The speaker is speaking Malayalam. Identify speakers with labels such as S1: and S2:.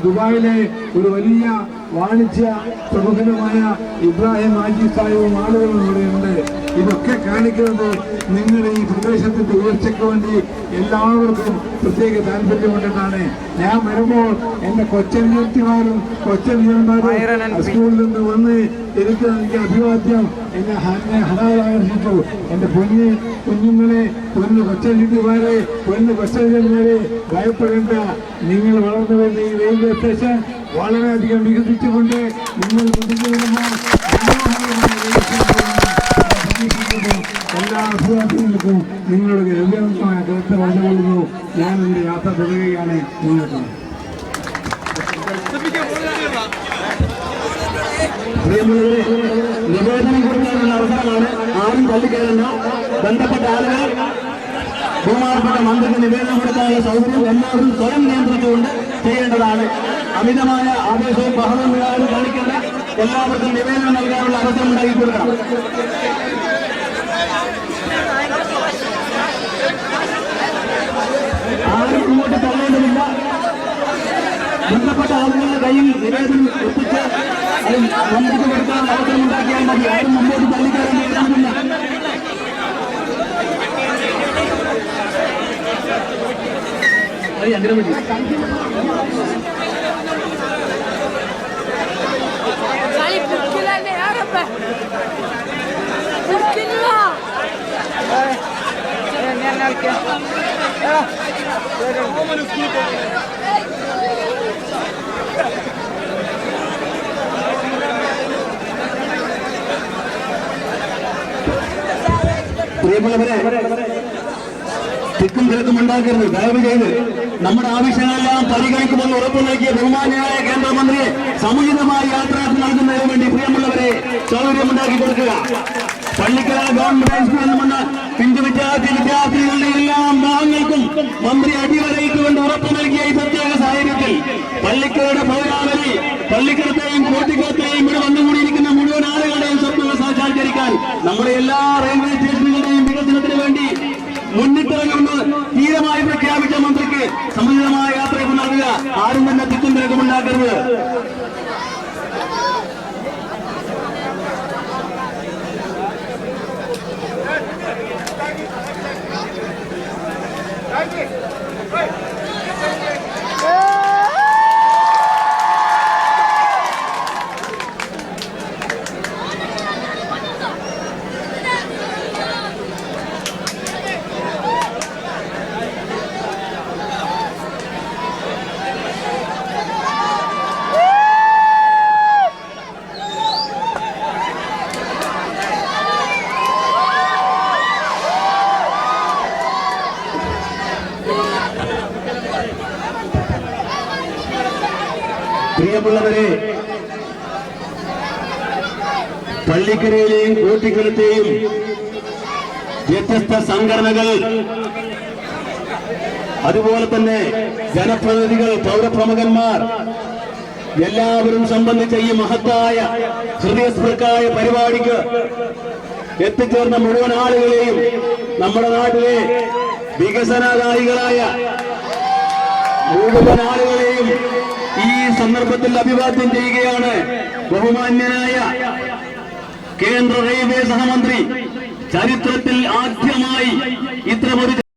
S1: ദുബായിലെ ഒരു വലിയ വാണിജ്യ പ്രമുഖനുമായ ഇബ്രാഹിം ഹാജി സാഹിബും ആളുകളും ഇവിടെയുണ്ട്. ഇതൊക്കെ കാണിക്കുന്നത് നിങ്ങളുടെ ഈ പ്രദേശത്തിന്റെ ഉയർച്ചയ്ക്ക് വേണ്ടി എല്ലാവർക്കും പ്രത്യേക താല്പര്യമുണ്ടെന്നാണ്. ഞാൻ വരുമ്പോൾ എന്റെ കൊച്ചനിയത്തിമാരും കൊച്ചനിയന്മാരും സ്കൂളിൽ നിന്ന് വന്ന് എനിക്ക് അഭിവാദ്യം എന്നെ ഹരാകർഷിച്ചു. എന്റെ കുഞ്ഞുങ്ങളെ പൊന്നു കൊച്ചനിയത്തിമാരെ പൊന്നു കൊച്ചനിയന്മാരെ ഭയപ്പെടേണ്ട. നിങ്ങൾ വളർന്നു വരുന്ന ഈ റെയിൽവേ സ്റ്റേഷൻ വളരെയധികം വികസിച്ചുകൊണ്ട് നിങ്ങൾ എല്ലാ അഭിവാദ്യങ്ങൾക്കും നിങ്ങളുടെ ഗംഭീരമായ കരുത്ത് പറഞ്ഞുകൊള്ളുന്നു. ഞാൻ എന്റെ യാത്ര തുടരുകയാണ്. നിങ്ങൾക്ക്
S2: നിവേദനം കൊടുക്കാനുള്ള അവസരമാണ്. ആരും തള്ളിക്കയറുന്ന ബന്ധപ്പെട്ട ആളുകൾ ബഹുമാനപ്പെട്ട മന്ത്രിക്ക് നിവേദനം കൊടുക്കാനുള്ള സൗകര്യം എല്ലാവരും സ്വയം നിയന്ത്രിച്ചുകൊണ്ട് ചെയ്യേണ്ടതാണ്. അമിതമായ ആവേശവും ബഹളവും കാണിക്കേണ്ട. എല്ലാവർക്കും നിവേദനം നൽകാനുള്ള അവസരം ഉണ്ടാക്കി കൊടുക്കണം. ആരും ഇങ്ങോട്ട് തള്ളേണ്ടതില്ല. ബന്ധപ്പെട്ട ആളുകളുടെ കയ്യിൽ നിവേദനം എത്തിച്ച് അത് മന്ത്രിക്ക് കൊടുക്കാനുള്ള അവസരം ഉണ്ടാക്കിയാൽ മതി. ആരും മുമ്പോട്ട് തള്ളിക്കയറാൻ നിവേദനമില്ല. അങ്ങനെ മതി. പ്രിയമുള്ളവരെ, തിക്കും തിരക്കും ഉണ്ടാക്കരുത്. ദയവ് ചെയ്ത് നമ്മുടെ ആവശ്യങ്ങളെല്ലാം പരിഗണിക്കുമെന്ന് ഉറപ്പു നൽകിയ ബഹുമാന്യനായ കേന്ദ്രമന്ത്രിയെ സമുചിതമായ യാത്രാർത്ഥം നൽകുന്നതിന് വേണ്ടി പ്രിയമുള്ളവരെ സൗകര്യമുണ്ടാക്കി കൊടുക്കുക. പള്ളിക്കര ഗവൺമെന്റ് ഹൈസ്കൂളിൽ നിന്നുമുള്ള പിഞ്ചു വിദ്യാർത്ഥികളുടെ എല്ലാം ഭാഗങ്ങൾക്കും മന്ത്രി അടിവരയിട്ടുകൊണ്ട് ഉറപ്പു നൽകിയ ഈ പ്രത്യേക സാഹചര്യത്തിൽ പള്ളിക്കരയുടെ പൗരാവലി പള്ളിക്കരത്തെയും കോട്ടിക്കരത്തെയും ഇവിടെ വന്നുകൂടിയിരിക്കുന്ന മുഴുവൻ ആളുകളുടെയും സ്വപ്നങ്ങൾ സാക്ഷാത്കരിക്കാൻ നമ്മുടെ എല്ലാ റെയിൽവേ സ്റ്റേഷനുകളുടെയും വികസനത്തിന് വേണ്ടി മുന്നിട്ടിറങ്ങുമെന്ന് തീരമായി പ്രഖ്യാപിച്ച മന്ത്രിക്ക് സമുചിതമായ യാത്രയ്ക്ക് നൽകുക. ആരും തന്നെ തിക്കും തിരക്കും ഉണ്ടാക്കരുത്. പ്രിയമുള്ളവരെ, പള്ളിക്കരയിലെയും കോട്ടിക്കരത്തെയും വ്യത്യസ്ത സംഘടനകൾ, അതുപോലെ തന്നെ ജനപ്രതിനിധികൾ, പൗരപ്രമുഖന്മാർ എല്ലാവരും സംബന്ധിച്ച ഈ മഹത്തായ ഹൃദയസ്പൃക്കായ പരിപാടിക്ക് എത്തിച്ചേർന്ന മുഴുവൻ ആളുകളെയും നമ്മുടെ നാട്ടിലെ വികസനകാരികളായ മുഴുവൻ ആളുകളെയും ഈ സന്ദർഭത്തിൽ അഭിവാദ്യം ചെയ്യുകയാണ്. ബഹുമാന്യനായ കേന്ദ്ര റെയിൽവേ സഹമന്ത്രി ചരിത്രത്തിൽ ആദ്യമായി ഇത്തരമൊരു